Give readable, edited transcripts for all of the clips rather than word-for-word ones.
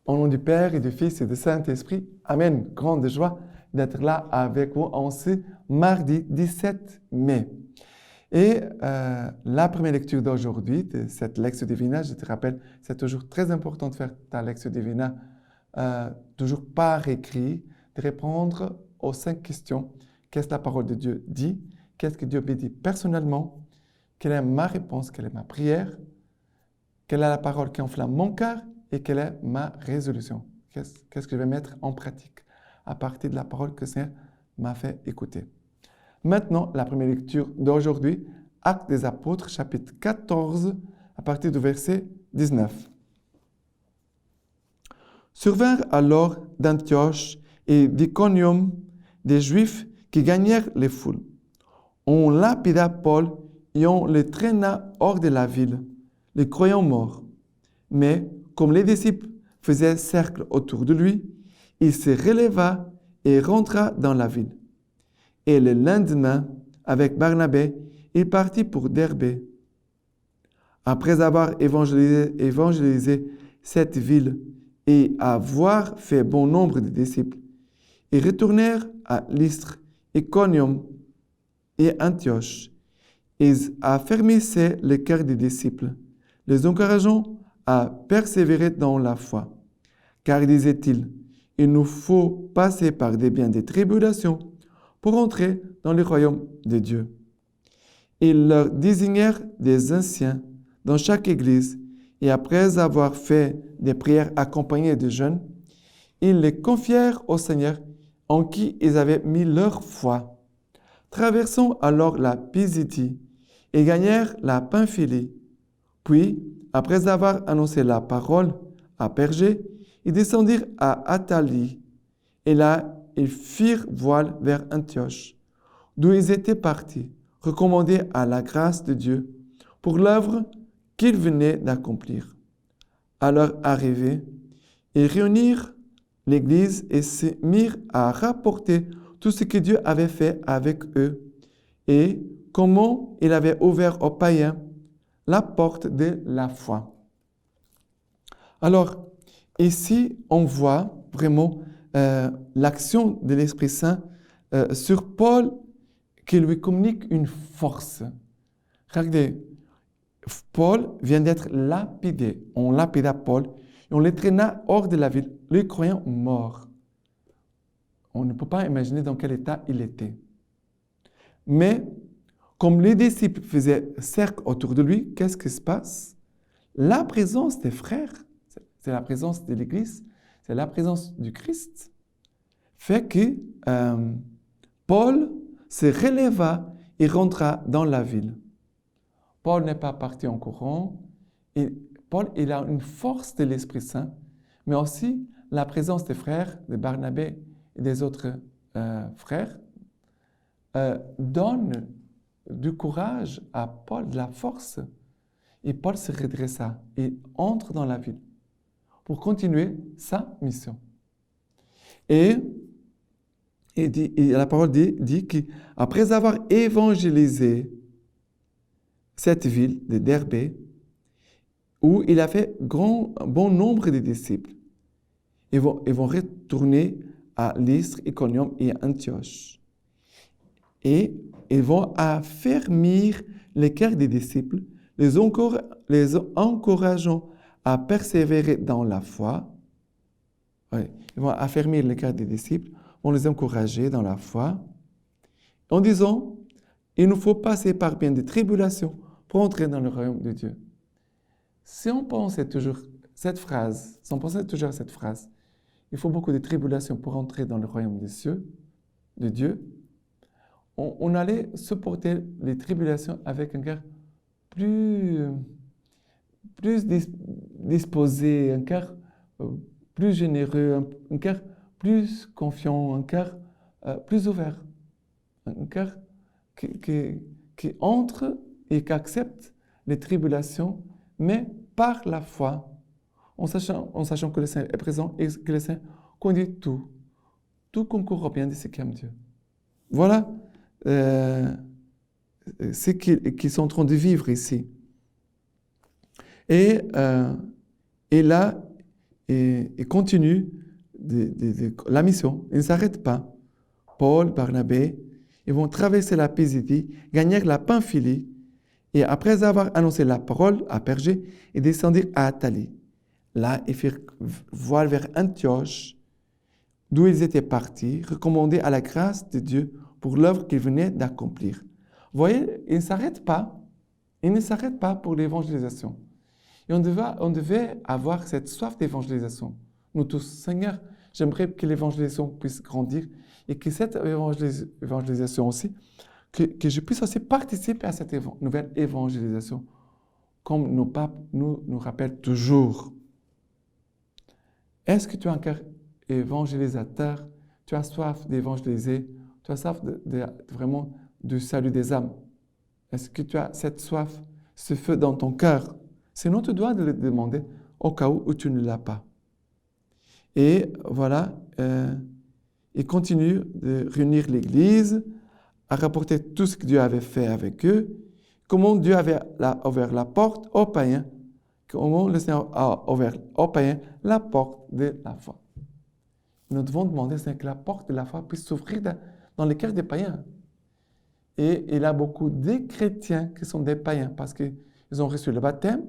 Au nom du Père et du Fils et du Saint-Esprit, Amen. Grande joie d'être là avec vous en ce mardi 17 mai. Et la première lecture d'aujourd'hui, de cette Lectio Divina, je te rappelle, c'est toujours très important de faire ta Lectio Divina toujours par écrit, de répondre aux 5 questions. Qu'est-ce que la parole de Dieu dit? Qu'est-ce que Dieu me dit personnellement? Quelle est ma réponse? Quelle est ma prière? Quelle est la parole qui enflamme mon cœur? Et quelle est ma résolution? Qu'est-ce que je vais mettre en pratique à partir de la parole que le Seigneur m'a fait écouter? Maintenant, la première lecture d'aujourd'hui, Actes des Apôtres, chapitre 14, à partir du verset 19. Survinrent alors d'Antioche et d'Iconium des Juifs qui gagnèrent les foules. On lapida Paul et on le traîna hors de la ville, les croyants morts. Mais comme les disciples faisaient cercle autour de lui, il se releva et rentra dans la ville. Et le lendemain, avec Barnabé, il partit pour Derbé. Après avoir évangélisé cette ville et avoir fait bon nombre de disciples, ils retournèrent à Lystre, Iconium et Antioche. Ils affermissaient le cœur des disciples, les encourageant à persévérer dans la foi. Car, disait-il, il nous faut passer par des biens des tribulations pour entrer dans le royaume de Dieu. Ils leur désignèrent des anciens dans chaque église, et après avoir fait des prières accompagnées de jeûnes, ils les confièrent au Seigneur en qui ils avaient mis leur foi. Traversant alors la Pisidie, ils gagnèrent la Pamphylie. Puis, après avoir annoncé la parole à Pergé, ils descendirent à Attalie, et là, ils firent voile vers Antioche, d'où ils étaient partis, recommandés à la grâce de Dieu pour l'œuvre qu'ils venaient d'accomplir. À leur arrivée, ils réunirent l'Église et se mirent à rapporter tout ce que Dieu avait fait avec eux et comment il avait ouvert aux païens la porte de la foi. Alors, ici, on voit vraiment l'action de l'Esprit Saint sur Paul qui lui communique une force. Regardez, Paul vient d'être lapidé. On lapida Paul et on le traîna hors de la ville, les croyants morts. On ne peut pas imaginer dans quel état il était. Mais, comme les disciples faisaient cercle autour de lui, qu'est-ce qui se passe? La présence des frères, c'est la présence de l'Église, c'est la présence du Christ, fait que Paul se releva et rentra dans la ville. Paul n'est pas parti en courant. Paul, il a une force de l'Esprit Saint, mais aussi la présence des frères, de Barnabé et des autres frères, donne du courage à Paul, de la force. Et Paul se redressa et entre dans la ville pour continuer sa mission. Et la parole dit qu'après avoir évangélisé cette ville de Derbé, où il a fait bon nombre de disciples, ils vont retourner à Lystre, Iconium et Antioche. Et ils vont affermir les cœurs des disciples, les encourageant à persévérer dans la foi. Oui, ils vont affermir les cœurs des disciples, vont les encourager dans la foi, en disant, il nous faut passer par bien des tribulations pour entrer dans le royaume de Dieu. Si on pensait toujours cette phrase, il faut beaucoup de tribulations pour entrer dans le royaume des cieux, de Dieu, on allait supporter les tribulations avec un cœur plus disposé, un cœur plus généreux, un cœur plus confiant, un cœur plus ouvert, un cœur qui entre et qui accepte les tribulations, mais par la foi, en sachant que le Seigneur est présent et que le Seigneur conduit tout. Tout concourt au bien de ceux qui aiment Dieu. Voilà ce qu'ils sont en train de vivre ici. Et là, et continuent la mission. Ils ne s'arrêtent pas. Paul, Barnabé, ils vont traverser la Pisidie, gagner la Pamphylie, et après avoir annoncé la parole à Pergé, ils descendirent à Attalie. Là, ils firent voile vers Antioche, d'où ils étaient partis, recommandés à la grâce de Dieu pour l'œuvre qu'ils venaient d'accomplir. Vous voyez, ils ne s'arrêtent pas. Ils ne s'arrêtent pas pour l'évangélisation. Et on devait avoir cette soif d'évangélisation. Nous tous, Seigneur, j'aimerais que l'évangélisation puisse grandir et que cette évangélisation aussi, que je puisse aussi participer à cette nouvelle évangélisation, comme nos papes nous rappellent toujours. Est-ce que tu es un cœur évangélisateur? Tu as soif d'évangéliser? Tu as soif vraiment du salut des âmes? Est-ce que tu as cette soif, ce feu dans ton cœur? Sinon, tu dois le demander au cas où tu ne l'as pas. Et voilà, ils continuent de réunir l'Église, à rapporter tout ce que Dieu avait fait avec eux, comment Dieu avait ouvert la porte aux païens, comment le Seigneur a ouvert aux païens la porte de la foi. Nous devons demander que la porte de la foi puisse s'ouvrir dans les cœurs des païens. Et il y a beaucoup de chrétiens qui sont des païens parce qu'ils ont reçu le baptême,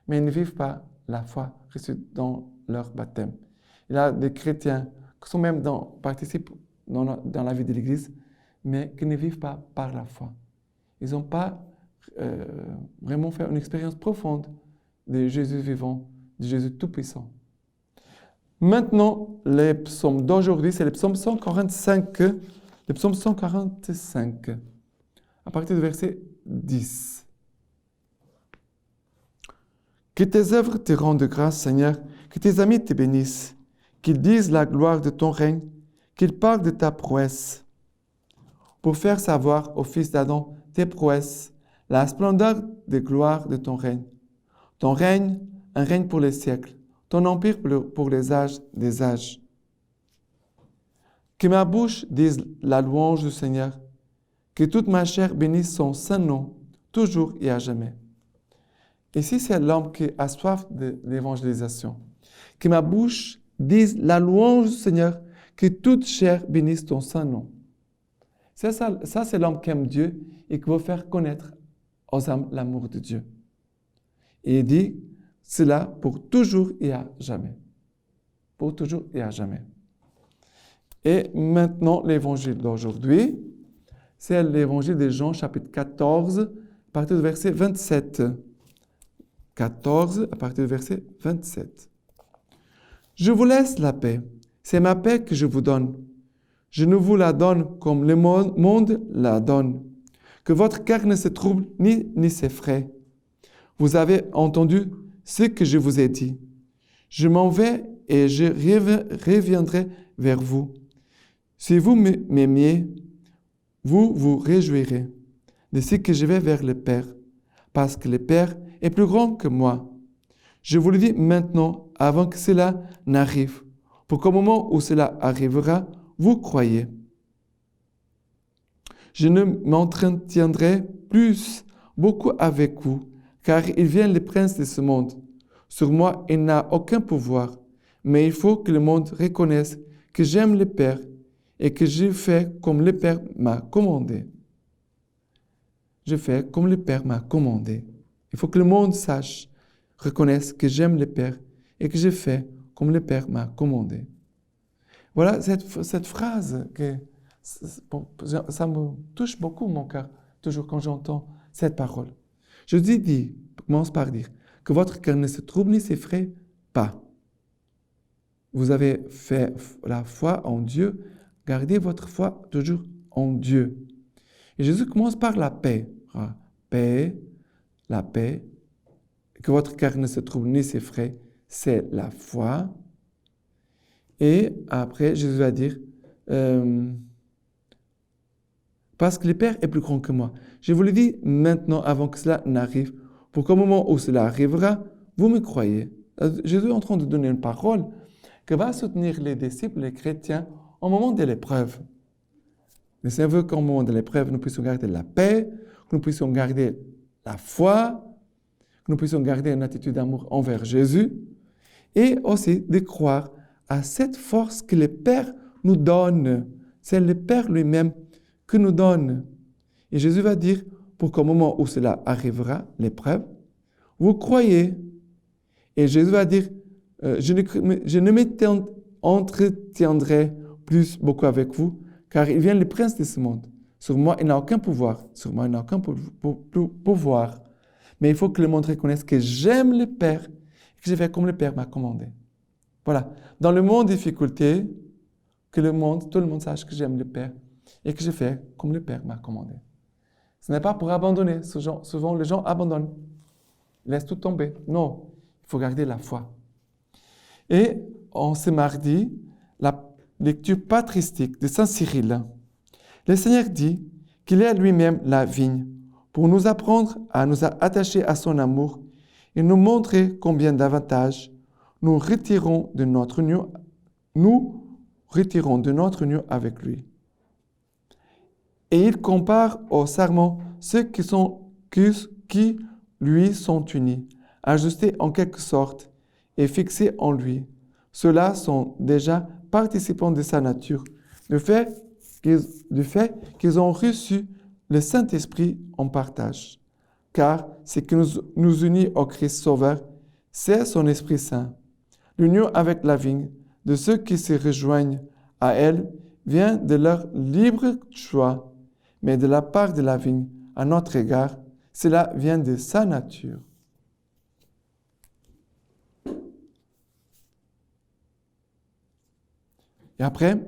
mais ils ne vivent pas la foi reçue dans leur baptême. Il y a des chrétiens qui sont même participent dans la vie de l'Église, mais qui ne vivent pas par la foi. Ils n'ont pas vraiment fait une expérience profonde de Jésus vivant, de Jésus tout-puissant. Maintenant, les psaumes d'aujourd'hui, c'est le psaume 145. Le psaume 145, à partir du verset 10. Que tes œuvres te rendent grâce, Seigneur, que tes amis te bénissent, qu'ils disent la gloire de ton règne, qu'ils parlent de ta prouesse, pour faire savoir aux fils d'Adam tes prouesses, la splendeur des gloires de ton règne. Ton règne, un règne pour les siècles, ton empire pour les âges des âges. Que ma bouche dise la louange du Seigneur, que toute ma chair bénisse son saint nom, toujours et à jamais. Ici, c'est l'homme qui a soif de l'évangélisation. Que ma bouche dise la louange du Seigneur, que toute chair bénisse ton saint nom. Ça c'est l'homme qui aime Dieu et qui veut faire connaître aux âmes l'amour de Dieu. Et il dit cela pour toujours et à jamais. Pour toujours et à jamais. Et maintenant, l'évangile d'aujourd'hui, c'est l'évangile de Jean, chapitre 14, à partir du verset 27. 14, à partir du verset 27. Je vous laisse la paix. C'est ma paix que je vous donne. Je ne vous la donne comme le monde la donne. Que votre cœur ne se trouble ni s'effraie. Vous avez entendu ce que je vous ai dit. Je m'en vais et je reviendrai vers vous. Si vous m'aimiez, vous vous réjouirez de ce que je vais vers le Père, parce que le Père est plus grand que moi. Je vous le dis maintenant, avant que cela n'arrive, pour qu'au moment où cela arrivera, vous croyez. Je ne m'entretiendrai plus beaucoup avec vous, car il vient le prince de ce monde. Sur moi, il n'a aucun pouvoir, mais il faut que le monde reconnaisse que j'aime le Père et que je fais comme le Père m'a commandé. Je fais comme le Père m'a commandé. Il faut que le monde sache, reconnaisse que j'aime le Père et que je fais comme le Père m'a commandé. Voilà cette phrase, ça me touche beaucoup mon cœur, toujours quand j'entends cette parole. Jésus commence par dire que votre cœur ne se trouble ni s'effraie pas. Vous avez fait la foi en Dieu, gardez votre foi toujours en Dieu. Et Jésus commence par la paix. La paix, que votre cœur ne se trouble ni s'effraie, c'est la foi. Et après, Jésus va dire, parce que le Père est plus grand que moi. Je vous le dis maintenant avant que cela n'arrive, pour qu'au moment où cela arrivera, vous me croyez. Jésus est en train de donner une parole qui va soutenir les disciples, les chrétiens, au moment de l'épreuve. Le Seigneur veut qu'au moment de l'épreuve, nous puissions garder la paix, que nous puissions garder la foi, que nous puissions garder une attitude d'amour envers Jésus. et aussi de croire à cette force que le Père nous donne. C'est le Père lui-même qui nous donne. Et Jésus va dire, pour qu'au moment où cela arrivera, l'épreuve, vous croyez. Et Jésus va dire, je ne m'entretiendrai plus beaucoup avec vous, car il vient le prince de ce monde. Sur moi, il n'a aucun pouvoir. Sur moi, il n'a aucun pouvoir. Mais il faut que le monde reconnaisse que j'aime le Père et que je fais comme le Père m'a commandé. Voilà. Dans le monde de difficulté, que tout le monde sache que j'aime le Père et que je fais comme le Père m'a commandé. Ce n'est pas pour abandonner. Souvent, les gens abandonnent. Ils laissent tout tomber. Non, il faut garder la foi. Et en ce mardi, la lecture patristique de Saint Cyril. Le Seigneur dit qu'il est lui-même la vigne pour nous apprendre à nous attacher à son amour et nous montrer combien davantage nous retirons de notre union avec lui. Et il compare au serment ceux qui lui sont unis, ajustés en quelque sorte et fixés en lui. Ceux-là sont déjà participants de sa nature, du fait qu'ils ont reçu le Saint-Esprit en partage. Car ce qui nous unit au Christ Sauveur, c'est son Esprit Saint. L'union avec la vigne de ceux qui se rejoignent à elle vient de leur libre choix, mais de la part de la vigne à notre égard, cela vient de sa nature. Et après,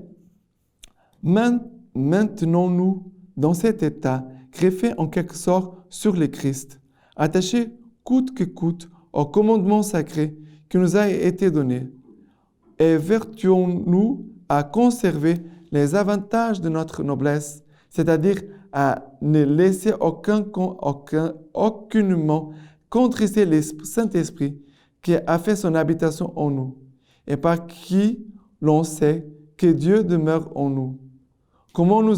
maintenons-nous dans cet état, greffé en quelque sorte sur le Christ, attachés coûte que coûte au commandement sacré qui nous a été donné, et vertuons-nous à conserver les avantages de notre noblesse, c'est-à-dire à ne laisser aucunement contrister le Saint-Esprit qui a fait son habitation en nous, et par qui l'on sait que Dieu demeure en nous. Comment nous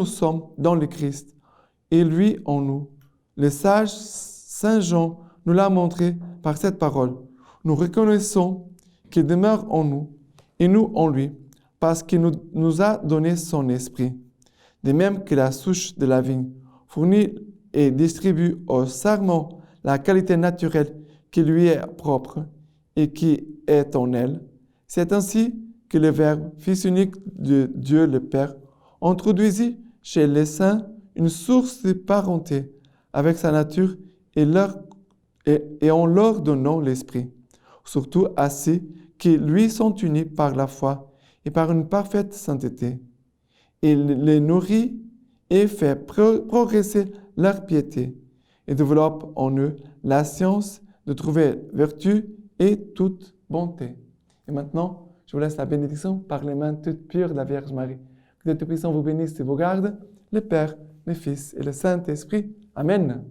sommes dans le Christ, et lui en nous. Le sage Saint Jean nous l'a montré par cette parole. Nous reconnaissons qu'il demeure en nous, et nous en lui, parce qu'il nous a donné son esprit. De même que la souche de la vigne fournit et distribue au sarment la qualité naturelle qui lui est propre et qui est en elle, c'est ainsi que le Verbe, Fils unique de Dieu le Père, introduisit chez les saints une source de parenté avec sa nature et en leur donnant l'Esprit, surtout à ceux qui lui sont unis par la foi et par une parfaite sainteté. Il les nourrit et fait progresser leur piété et développe en eux la science de trouver vertu et toute bonté. Et maintenant, je vous laisse la bénédiction par les mains toutes pures de la Vierge Marie. Que Dieu Tout-Puissant vous bénisse et vous garde, le Père, le Fils et le Saint-Esprit. Amen.